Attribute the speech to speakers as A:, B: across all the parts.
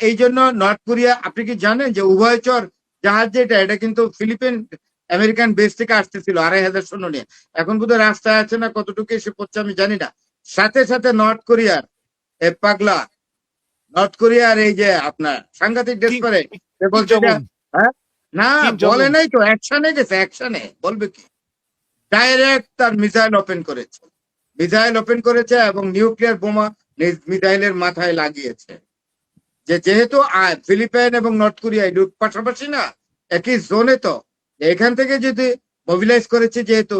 A: এই জন্য north Korea, আপনি কি জানেন যে উভয়চর জাহাজ যেটা, এটা কিন্তু ফিলিপিন আমেরিকান বেস থেকে আসতেছিল 2500 সৈন্য নিয়ে। এখন বোধহয় রাস্তায় আছে না, কতটুকু এসে পড়ছে আমি জানি না। সাথে সাথে নর্থ কোরিয়ার পাগলা, নর্থ কোরিয়ার এই যে আপনার সাংঘাতিক ডেসপারেট, বলছে যে হ্যাঁ না বলে নাই তো, অ্যাকশনে গেছে, অ্যাকশনে বলবে কি, ডাইরেক্ট তার মিসাইল ওপেন করেছে এবং নিউক্লিয়ার বোমা মিসাইলের মাথায় লাগিয়েছে। যেহেতু ফিলিপাইন এবং নর্থ কোরিয়া পাশাপাশি না, একই জোনে, তো এখান থেকে যদি মোবিলাইজ করেছে, যেহেতু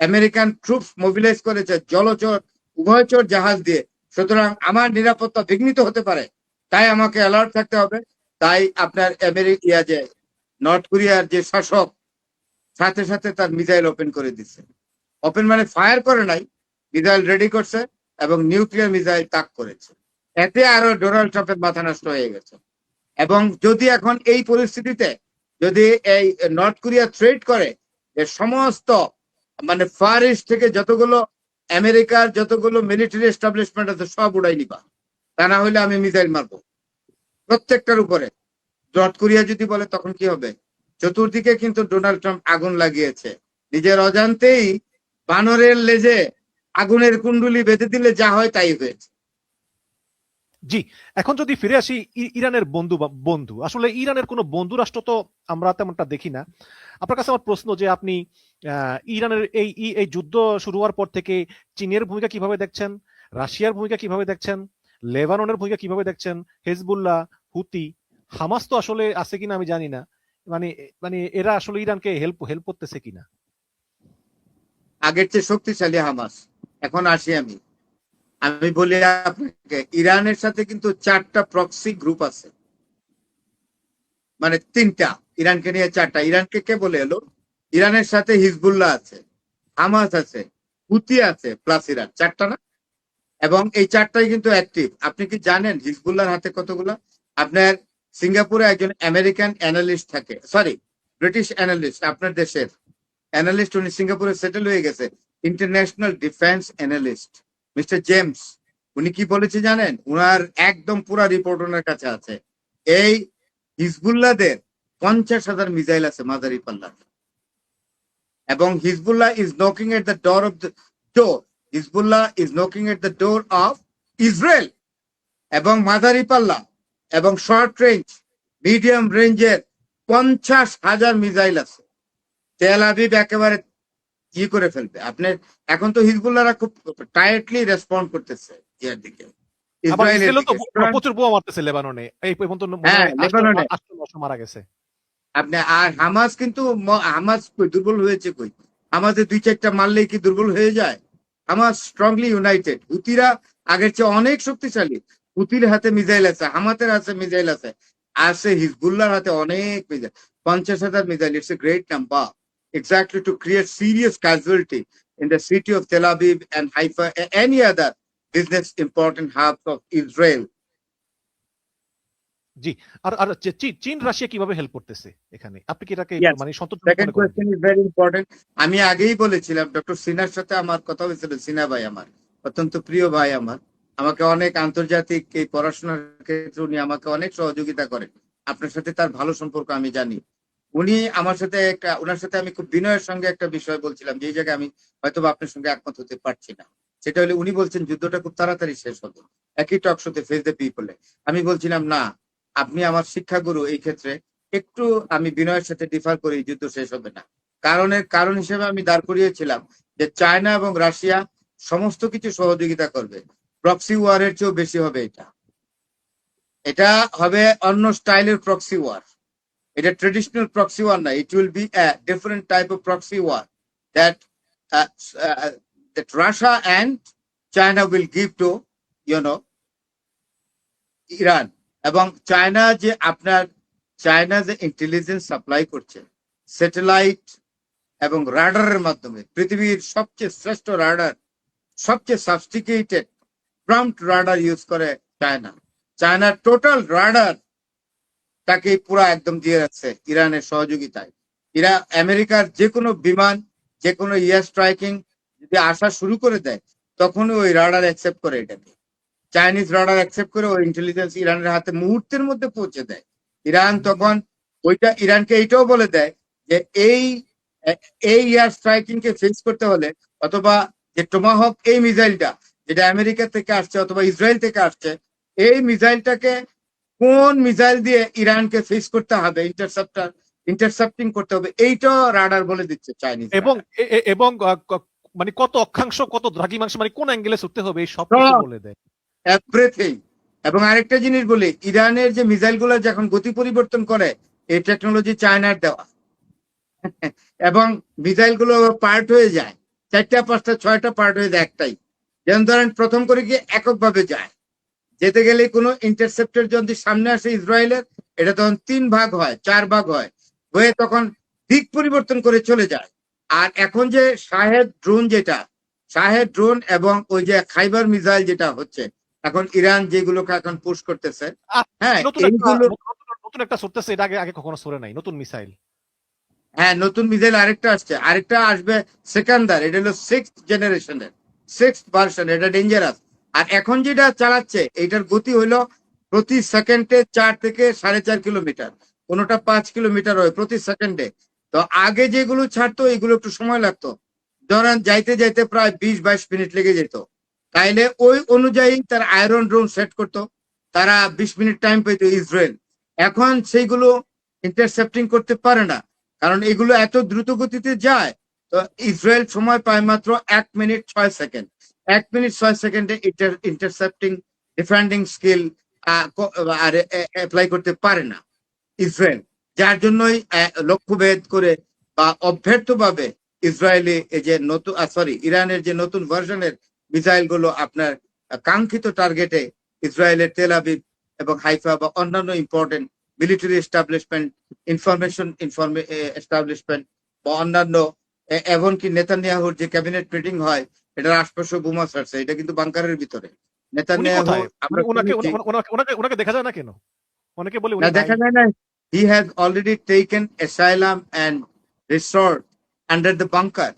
A: আমেরিকান ট্রুপস মোবিলাইজ করেছে জলচর উভয়চর জাহাজ দিয়ে, সুতরাং আমার নিরাপত্তা বিঘ্নিত হতে পারে, তাই আমাকে অ্যালার্ট থাকতে হবে। তাই আপনার যে নর্থ কোরিয়ার যে শাসক সাথে সাথে তার মিসাইল ওপেন করে দিচ্ছে। ওপেন মানে ফায়ার করে নাই, মিসাইল রেডি করছে এবং নিউক্লিয়ার মিসাইল তাক করেছে। এতে আরো ডোনাল্ড ট্রাম্পের মাথা নষ্ট হয়ে গেছে। এবং যদি এখন এই পরিস্থিতিতে যদি এই নর্থ কোরিয়া থ্রেট করে যে সমস্ত মানে ফার ইস্ট থেকে যতগুলো আমেরিকার যতগুলো মিলিটারি এস্টাবলিশমেন্ট আছে সব উড়াই নিবা, তা না হলে আমি মিসাইল মারবো প্রত্যেকটার উপরে। নর্থ কোরিয়া যদি বলে তখন কি হবে? চতুর্দিকে কিন্তু ডোনাল্ড ট্রাম্প আগুন লাগিয়েছে, নিজের অজান্তেই বানরের লেজে আগুনের কুণ্ডুলি বেঁধে দিলে যা হয় তাই হয়েছে।
B: জি, এখন যদি ফিরে আসি ইরানের বন্ধু, আসলে ইরানের কোনো বন্ধু রাষ্ট্র তো আমরা তেমনটা দেখি না। আপনার কাছে আমার প্রশ্ন যে আপনি ইরানের এই যুদ্ধ শুরু হওয়ার পর থেকে চীনের ভূমিকা কিভাবে দেখছেন, রাশিয়ার ভূমিকা কিভাবে দেখছেন, লেবাননের ভূমিকা কিভাবে দেখছেন, হেজবুল্লাহ, হুতি, হামাস তো আসলে আছে কিনা আমি জানি না, মানে মানে এরা আসলে ইরানকে হেল্প করতেছে কিনা?
A: আগের চেয়ে শক্তিশালী হামাস। এখন আসি আমি বলি আপনাকে, ইরানের সাথে কিন্তু 4টা প্রক্সি গ্রুপ আছে, মানে 3টা, ইরানকে নিয়ে 4টা। ইরানকে কে বলে এলো? ইরানের সাথে হিজবুল্লাহ আছে, হামাস আছে, হুতি আছে, প্লাস ইরান, 4টা না? এবং এই 4টাই কিন্তু অ্যাক্টিভ। আপনি কি জানেন হিজবুল্লাহর হাতে কতগুলো? আপনার সিঙ্গাপুরে একজন আমেরিকান অ্যানালিস্ট থাকে, সরি ব্রিটিশ অ্যানালিস্ট, আপনার দেশের অ্যানালিস্ট, উনি সিঙ্গাপুরে সেটেল হয়ে গেছে, international defence analyst mister James. উনি কি বলেছে জানেন? উনার একদম পুরা রিপোর্ট ওনার কাছে আছে। এই হিজবুল্লাহদের 50,000 মিসাইল আছে মাদারি পাল্লার, এবং Hezbollah is knocking at the door of the door, Hezbollah is knocking at the door of Israel. এবং মাদারি পাল্লা এবং শর্ট রেঞ্জ মিডিয়াম রেঞ্জের 50,000 মিসাইল আছে। তেল আবিব একেবারে কি করে ফেলবে আপনার। এখন তো হিজবুল্লাহরা খুব টাইটলি রেসপন্ড করতেছে ইয়ার দিকে, ইসরায়েলের দিকে।
B: প্রচুর বোমা মারতেছে লেবাননে, এই পর্যন্ত
A: লেবাননে
B: মারা গেছে।
A: আপনি আর হামাস কিন্তু, হামাস দুর্বল হয়েছে কই? আমাদের 2-4টা মারলেই কি দুর্বল হয়ে যায়? Hamas strongly United. হুতিরা আগের চেয়ে অনেক শক্তিশালী। হুতির হাতে মিসাইল আছে, হামাতের হাতে মিসাইল আছে হিজবুল্লাহর হাতে অনেক missile, 50,000 missile. It's a great number, exactly to create serious casualty in the city of Tel Aviv and Haifa and any other business important hubs of Israel.
B: জি, আর চীন রাশিয়া কিভাবে হেল্প করতেছে এখানে, আপনি কি এটাকে মানে সন্তোষজনক
A: second question is very important. আমি আগেই বলেছিলাম, ডক্টর সিনহার সাথে আমার কথা হয়েছিল। সিনহা ভাই আমার অত্যন্ত প্রিয় ভাই, আমাকে অনেক আন্তর্জাতিক এই পড়াশোনার ক্ষেত্রে উনি আমাকে অনেক সহযোগিতা করেন। আপনার সাথে তার ভালো সম্পর্ক আমি জানি। উনি আমার সাথে ওনার সাথে আমি খুব বিনয়ের সঙ্গে একটা বিষয় বলছিলাম, যে জায়গায় আমি হয়তো আপনার সঙ্গে একমত হতে পারছি না। সেটা হলে উনি বলছেন যুদ্ধটা খুব তাড়াতাড়ি শেষ হবে, একই টক শোতে ফেস দ্য পিপলে। আমি বলছিলাম না, আপনি আমার শিক্ষাগুরু, এই ক্ষেত্রে একটু আমি বিনয়ের সাথে ডিফার করি, যুদ্ধ শেষ হবে না। কারণ হিসেবে আমি দাঁড় করিয়েছিলাম যে চায়না এবং রাশিয়া সমস্ত কিছু সহযোগিতা করবে, প্রক্সি ওয়ারের চেয়েও বেশি হবে। এটা হবে অন্য স্টাইলের প্রক্সি ওয়ার, এটা ট্রেডিশনাল প্রক্সি ওয়ার না। It will be a different type of proxy war that Russia and China will give to Iran. এবং চায়না যে ইন্টেলিজেন্স সাপ্লাই করছে স্যাটেলাইট এবং রাডারের মাধ্যমে, পৃথিবীর সবচেয়ে শ্রেষ্ঠ রাডার, সবচেয়ে সাবস্টিকেটেড প্রম্পট রাডার ইউজ করে চায়নার টোটাল রাডার তাকে পুরা একদম দিয়ে রাখছে ইরানের সহযোগিতায়। আমেরিকার যে কোনো বিমান, যে কোনো এয়ার স্ট্রাইকিং যদি আসা শুরু করে দেয়, তখনই ওই রাডার অ্যাকসেপ্ট করে এটাকে। চাইনিজ রাডার অ্যাকসেপ্ট করে ওই ইন্টেলিজেন্স ইরানের হাতে মুহূর্তের মধ্যে পৌঁছে দেয়। ইরান তখন ওইটা ইরানকে এইটাও বলে দেয় যে এই এয়ার স্ট্রাইকিং কে ফেস করতে হলে, অথবা যে টোমাহক এই মিসাইলটা যেটা আমেরিকা থেকে আসছে অথবা ইসরায়েল থেকে আসছে, এই মিসাইলটাকে কোন মিসাইল দিয়ে ইরানকে ফেস করতে হবে, ইন্টারসেপ্টিং করতে হবে, এইটাও রাডার বলে দিচ্ছে চাইনিজ।
B: এবং মানে কত অক্ষাংশ, কত দ্রাঘিমাংশ, মানে কোন অ্যাঙ্গেলে ছুটতে হবে, এই সব কিছু বলে দেয়
A: এভরিথিং। এবং আরেকটা জিনিস বলি, ইরানের যে মিসাইল গুলো যখন গতি পরিবর্তন করে, এই টেকনোলজি চায়নার দেওয়া। এবং মিসাইল গুলো পার্ট হয়ে যায়, 4টা 5টা 6টা পার্ট হয়ে যায় একটাই। যেমন ধরেন প্রথম করে গিয়ে এককভাবে যায়, যেতে গেলে কোনো ইন্টারসেপ্টর যদি সামনে আসে ইসরায়েলের, এটা তখন 3 ভাগ হয় 4 ভাগ হয়, হয়ে তখন দিক পরিবর্তন করে চলে যায়। আর এখন যে শাহেদ ড্রোন এবং ওই যে খাইবার মিসাইল যেটা হচ্ছে, এখন ইরান যেগুলোকে এখন পুশ করতেছে, হ্যাঁ
B: নতুন একটা ছুটতেছে, এটা আগে কখনো ছড়ে নাই, নতুন মিসাইল।
A: হ্যাঁ, নতুন মিসাইল আরেকটা আসছে, আরেকটা আসবে সেকেন্ডার, এটা হলো 6th জেনারেশনের 6th ভার্সন, এটা ডেঞ্জারাস। আর এখন যেটা চালাচ্ছে এটার গতি হলো প্রতি সেকেন্ডে 4 থেকে 4.5 কিলোমিটার, কোনোটা 5 কিলোমিটার হয় প্রতি সেকেন্ডে। তো আগে যেগুলো ছাড়তো এগুলো একটু সময় লাগতো, ধরেন যাইতে যাইতে প্রায় 20-22 মিনিট লেগে যেত। তাইলে ওই অনুযায়ী তার আয়রন ড্রোন সেট করতো, তারা 20 মিনিট টাইম পেত ইসরায়েল। এখন সেইগুলো ইন্টারসেপ্টিং করতে পারে না, কারণ এগুলো এত দ্রুত গতিতে যায়। তো ইসরায়েল সময় পায় মাত্র 1 মিনিট 6 সেকেন্ড। 1 মিনিট 6 সেকেন্ডে ইন্টারসেপ্টিং ডিফেন্ডিং স্কিল আর অ্যাপ্লাই করতে পারে না ইসরায়েল, যার জন্যই লক্ষ্যভেদ করে বা অব্যর্থভাবে ইসরায়েলি এই যে নতুন ইরানের যে নতুন ভার্সনের মিসাইল গুলো আপনার কাঙ্ক্ষিত টার্গেটে ইসরায়েলের তেল আবিব এবং হাইফা বা অন্যান্য important military establishment, information establishment বা অন্যান্য, এমনকি নেতানিয়াহুর যে ক্যাবিনেট মিটিং হয় এটার আশপাশে বোমা ছাড়ছে, এটা কিন্তু বাংকারের ভিতরে। নেতানিয়াহু
B: ওনাকে দেখা যায় না কেন? অনেকে বলে
A: দেখা যায় না, he has already taken asylum and resort under the bunker.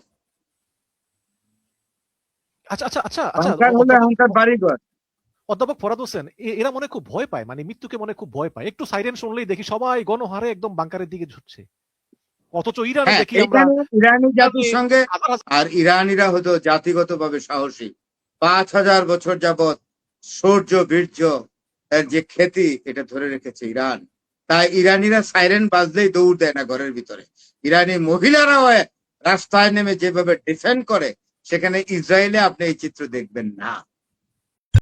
B: আচ্ছা,
A: বাংকার হলো এখনকার বাড়িঘর।
B: অধ্যাপক ফরাদ হোসেন, এরা মনে খুব ভয় পায়, মানে মৃত্যুকে মনে খুব ভয় পায়, একটু সাইরেন শুনলেই দেখি সবাই গণহারে একদম বাংকারের দিকে ঝুঁকছে। অথচ ইরানে দেখি আমরা
A: ইরানি জাতির সঙ্গে, আর ইরানিরা হতো জাতিগতভাবে সাহসী। 5000 বছর যাবৎ শৌর্য বীর্য এর যে খ্যাতি, এটা ধরে রেখেছে ইরান। তাই ইরানিরা সাইরেন বাজলেই দৌড় দেয় না ঘরের ভিতরে। ইরানি মহিলারাও রাস্তায় নেমে যেভাবে ডিফেন্ড করে, সেখানে ইসরায়েলে আপনি এই চিত্র দেখবেন না।